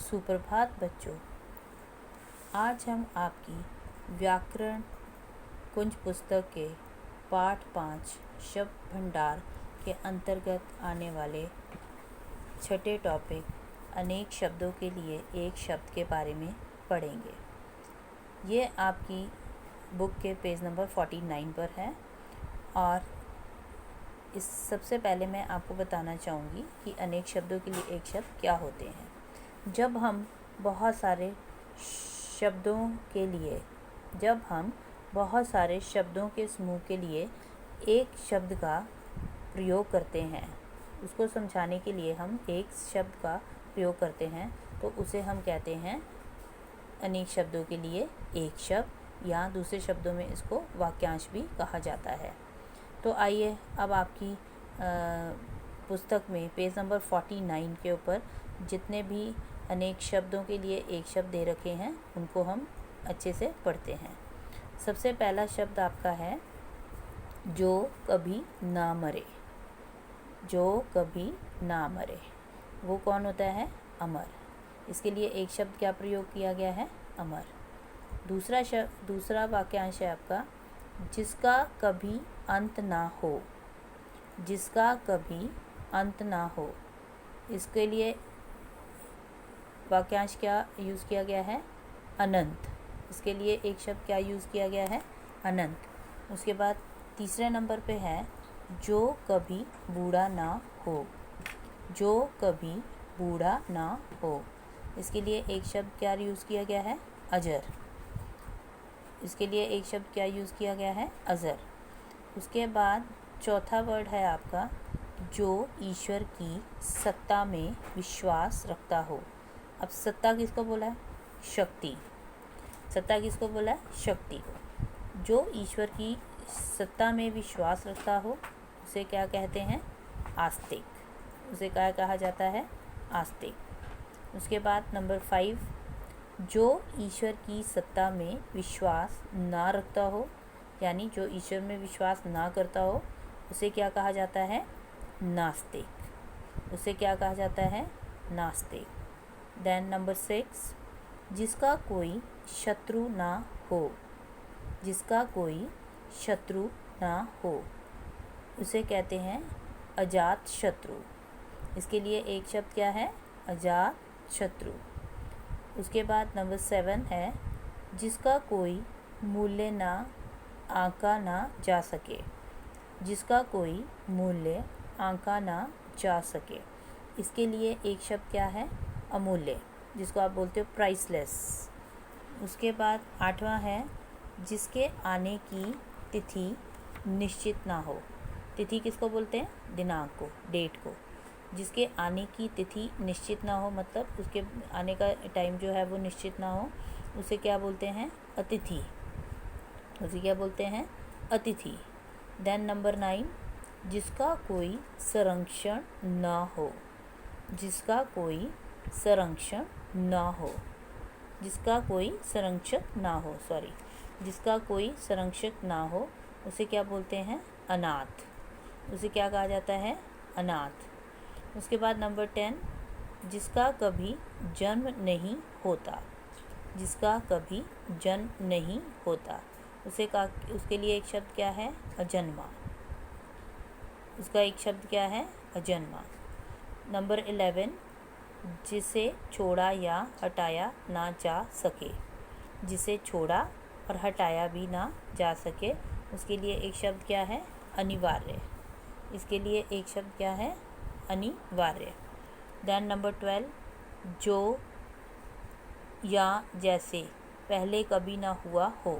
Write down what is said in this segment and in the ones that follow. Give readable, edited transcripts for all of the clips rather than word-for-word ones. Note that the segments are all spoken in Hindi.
सुप्रभात बच्चों। आज हम आपकी व्याकरण कुंज पुस्तक के पाठ 5 शब्द भंडार के अंतर्गत आने वाले छठे टॉपिक अनेक शब्दों के लिए एक शब्द के बारे में पढ़ेंगे। ये आपकी बुक के पेज नंबर 49 पर है और इस सबसे पहले मैं आपको बताना चाहूँगी कि अनेक शब्दों के लिए एक शब्द क्या होते हैं। जब हम बहुत सारे शब्दों के समूह के लिए एक शब्द का प्रयोग करते हैं, उसको समझाने के लिए हम एक शब्द का प्रयोग करते हैं, तो उसे हम कहते हैं अनेक शब्दों के लिए एक शब्द, या दूसरे शब्दों में इसको वाक्यांश भी कहा जाता है। तो आइए अब आपकी पुस्तक में पेज नंबर 49 के ऊपर जितने भी अनेक शब्दों के लिए एक शब्द दे रखे हैं उनको हम अच्छे से पढ़ते हैं। सबसे पहला शब्द आपका है जो कभी ना मरे। जो कभी ना मरे, वो कौन होता है? अमर। इसके लिए एक शब्द क्या प्रयोग किया गया है? अमर। दूसरा वाक्यांश है आपका जिसका कभी अंत ना हो। जिसका कभी अंत ना हो, इसके लिए वाक्यांश क्या यूज़ किया गया है? अनंत। इसके लिए एक शब्द क्या यूज़ किया गया है? अनंत। उसके बाद तीसरे नंबर पे है जो कभी बूढ़ा ना हो। जो कभी बूढ़ा ना हो, इसके लिए एक शब्द क्या यूज़ किया गया है? अजर। इसके लिए एक शब्द क्या यूज़ किया गया है? अजर। उसके बाद चौथा वर्ड है आपका जो ईश्वर की सत्ता में विश्वास रखता हो। अब सत्ता किसको बोला है? शक्ति। सत्ता किसको बोला है? शक्ति को। जो ईश्वर की सत्ता में विश्वास रखता हो उसे क्या कहते हैं? आस्तिक। उसे क्या कहा जाता है? आस्तिक। उसके बाद नंबर 5 जो ईश्वर की सत्ता में विश्वास ना रखता हो, यानी जो ईश्वर में विश्वास ना करता हो, उसे क्या कहा जाता है? नास्तिक। उसे क्या कहा जाता है? नास्तिक। देन नंबर 6 जिसका कोई शत्रु ना हो। जिसका कोई शत्रु ना हो, उसे कहते हैं अजात शत्रु। इसके लिए एक शब्द क्या है? अजात शत्रु। उसके बाद नंबर 7 है जिसका कोई मूल्य ना आंका ना जा सके। जिसका कोई मूल्य आंका ना जा सके, इसके लिए एक शब्द क्या है? अमूल्य, जिसको आप बोलते हो प्राइसलेस। उसके बाद 8वां है जिसके आने की तिथि निश्चित ना हो। तिथि किसको बोलते हैं? दिनांक को, डेट को। जिसके आने की तिथि निश्चित ना हो, मतलब उसके आने का टाइम जो है वो निश्चित ना हो, उसे क्या बोलते हैं? अतिथि। उसे क्या बोलते हैं? अतिथि। देन नंबर 9 जिसका कोई संरक्षण ना हो। जिसका कोई संरक्षण ना हो। जिसका कोई संरक्षक ना हो, जिसका कोई संरक्षक ना हो, उसे क्या बोलते हैं? अनाथ। उसे क्या कहा जाता है? अनाथ। उसके बाद नंबर 10 जिसका कभी जन्म नहीं होता। जिसका कभी जन्म नहीं होता, उसके लिए एक शब्द क्या है? अजन्मा। उसका एक शब्द क्या है? अजन्मा। नंबर 11 जिसे छोड़ा या हटाया ना जा सके। जिसे छोड़ा और हटाया भी ना जा सके, उसके लिए एक शब्द क्या है? अनिवार्य। इसके लिए एक शब्द क्या है? अनिवार्य। देन नंबर 12 जो या जैसे पहले कभी ना हुआ हो।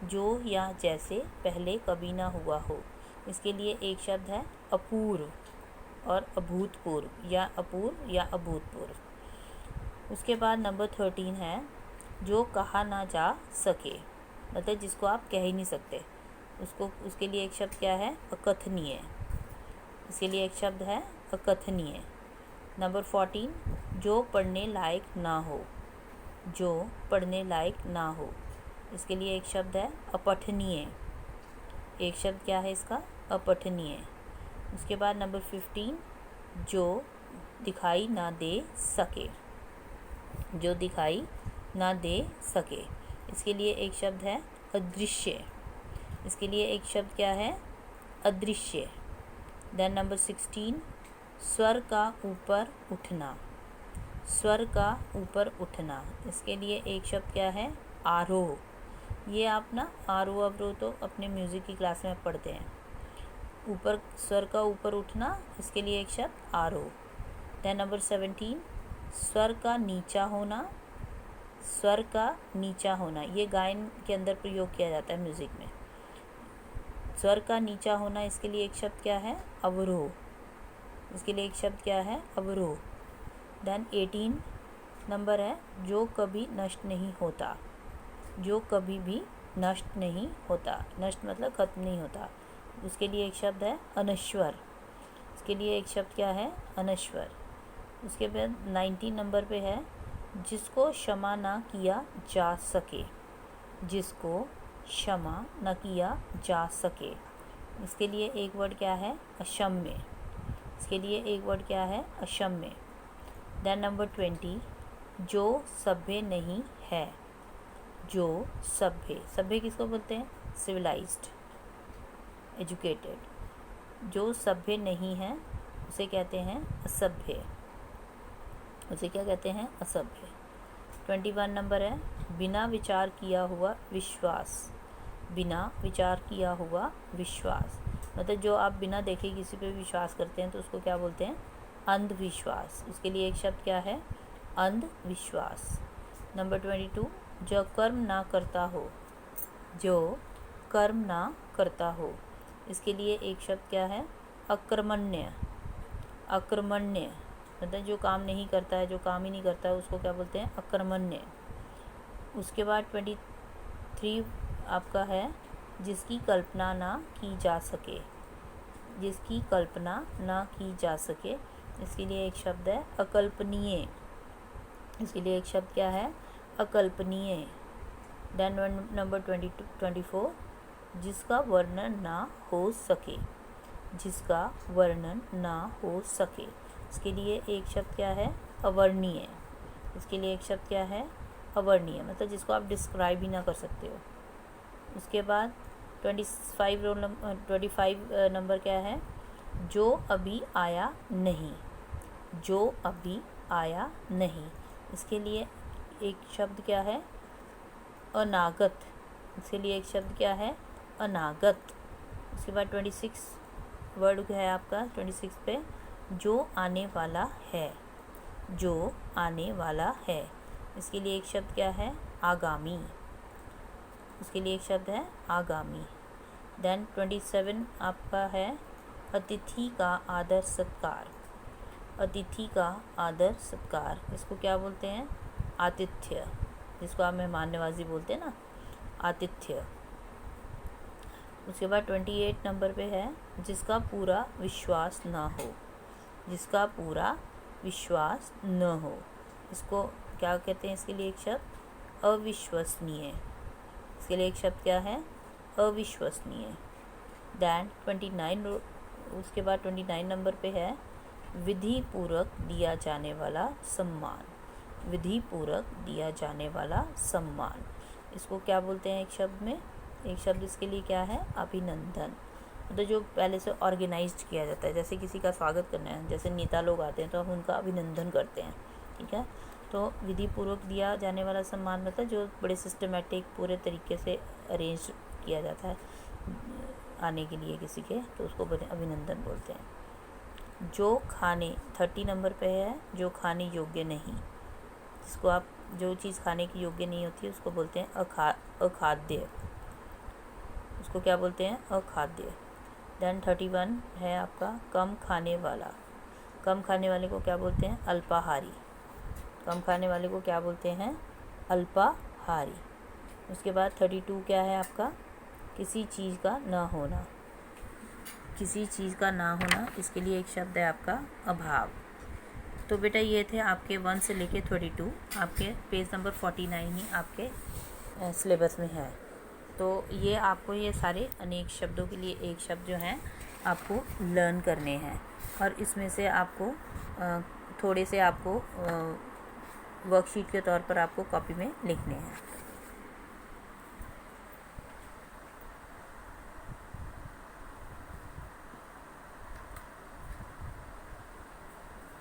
जो या जैसे पहले कभी ना हुआ हो, इसके लिए एक शब्द है अपूर्व और अभूतपूर्व, या अपूर्व या अभूतपूर्व। उसके बाद नंबर 13 है जो कहा ना जा सके, मतलब जिसको आप कह ही नहीं सकते, उसके लिए एक शब्द क्या है? अकथनीय। इसके लिए एक शब्द है अकथनीय। नंबर 14 जो पढ़ने लायक ना हो। जो पढ़ने लायक ना हो, इसके लिए एक शब्द है अपठनीय। एक शब्द क्या है इसका? अपठनीय। उसके बाद नंबर 15 जो दिखाई ना दे सके। जो दिखाई ना दे सके। इसके लिए एक शब्द है अदृश्य। इसके लिए एक शब्द क्या है? अदृश्य। देन नंबर 16, स्वर का ऊपर उठना। स्वर का ऊपर उठना, इसके लिए एक शब्द क्या है? आरोह। ये आप ना आरोह अवरोह तो अपने म्यूज़िक की क्लास में पढ़ते हैं। ऊपर, स्वर का ऊपर उठना, इसके लिए एक शब्द आरोह। देन नंबर 17, स्वर का नीचा होना। स्वर का नीचा होना, ये गायन के अंदर प्रयोग किया जाता है म्यूज़िक में। स्वर का नीचा होना, इसके लिए एक शब्द क्या है? अवरोह। इसके लिए एक शब्द क्या है? अवरोह। देन 18 नंबर है, जो कभी नष्ट नहीं होता। जो कभी भी नष्ट नहीं होता, नष्ट मतलब खत्म नहीं होता। उसके लिए एक शब्द है अनश्वर। इसके लिए एक शब्द क्या है? अनश्वर। उसके बाद 19 नंबर पे है, जिसको क्षमा ना किया जा सके। जिसको क्षमा न किया जा सके, इसके लिए एक वर्ड क्या है? अक्षम्य। इसके लिए एक वर्ड क्या है? अक्षम्य। देन नंबर 20, जो सभ्य नहीं है। जो सभ्य, सभ्य किसको बोलते हैं? Civilised, educated. जो सभ्य नहीं है उसे कहते हैं असभ्य। उसे क्या कहते हैं? असभ्य। 21 नंबर है, बिना विचार किया हुआ विश्वास। बिना विचार किया हुआ विश्वास, मतलब जो आप बिना देखे किसी पे विश्वास करते हैं तो उसको क्या बोलते हैं? अंधविश्वास। इसके लिए एक शब्द क्या है? अंधविश्वास। नंबर 22, जो कर्म ना करता हो। जो कर्म ना करता हो, इसके लिए एक शब्द क्या है? अकर्मण्य। अकर्मण्य मतलब जो काम नहीं करता है, जो काम ही नहीं करता है, उसको क्या बोलते हैं? अकर्मण्य। उसके बाद 23 आपका है, जिसकी कल्पना ना की जा सके। जिसकी कल्पना ना की जा सके, इसके लिए एक शब्द है अकल्पनीय। इसके लिए एक शब्द क्या है? अकल्पनीय। देन नंबर 24, जिसका वर्णन ना हो सके। जिसका वर्णन ना हो सके, इसके लिए एक शब्द क्या है? अवर्णीय। इसके लिए एक शब्द क्या है? अवर्णीय, मतलब जिसको आप डिस्क्राइब ही ना कर सकते हो। उसके बाद 25 नंबर क्या है? जो अभी आया नहीं। जो अभी आया नहीं, इसके लिए एक शब्द क्या है? अनागत। इसके लिए एक शब्द क्या है? अनागत। उसके बाद 26 वर्ड है आपका 26 पे, जो आने वाला है। जो आने वाला है, इसके लिए एक शब्द क्या है? आगामी। इसके लिए एक शब्द है आगामी। देन 27 आपका है, अतिथि का आदर सत्कार। अतिथि का आदर सत्कार, इसको क्या बोलते हैं? आतिथ्य। जिसको आप मेहमान नवाजी बोलते हैं ना, आतिथ्य। उसके बाद 28 नंबर पे है, जिसका पूरा विश्वास ना हो। जिसका पूरा विश्वास न हो, इसको क्या कहते हैं? इसके लिए एक शब्द अविश्वसनीय। इसके लिए एक शब्द क्या है? अविश्वसनीय। दैन 29, उसके बाद 29 नंबर पे है, विधि पूर्वक दिया जाने वाला सम्मान। विधि पूर्वक दिया जाने वाला सम्मान, इसको क्या बोलते हैं? एक शब्द में एक शब्द इसके लिए क्या है? अभिनंदन। तो जो पहले से ऑर्गेनाइज्ड किया जाता है, जैसे किसी का स्वागत करना है, जैसे नेता लोग आते हैं तो हम उनका अभिनंदन करते हैं, ठीक है। तो विधि पूर्वक दिया जाने वाला सम्मान मतलब जो बड़े सिस्टमेटिक पूरे तरीके से अरेंज किया जाता है आने के लिए किसी के, तो उसको अभिनंदन बोलते हैं। जो खाने 30 नंबर पे है, जो खाने योग्य नहीं। जिसको आप जो चीज़ खाने की योग्य नहीं होती है उसको बोलते हैं अखाद्य। उसको क्या बोलते हैं? अखाद्य। देन 31 है आपका, कम खाने वाला। कम खाने वाले को क्या बोलते हैं? अल्पाहारी। कम खाने वाले को क्या बोलते हैं? अल्पाहारी। उसके बाद 32 क्या है आपका? किसी चीज़ का ना होना। किसी चीज़ का ना होना, इसके लिए एक शब्द है आपका अभाव। तो बेटा ये थे आपके 1 से लेके 32, आपके पेज नंबर 49 ही आपके सिलेबस में है। तो ये आपको ये सारे अनेक शब्दों के लिए एक शब्द जो हैं आपको लर्न करने हैं, और इसमें से आपको थोड़े से आपको वर्कशीट के तौर पर आपको कॉपी में लिखने हैं।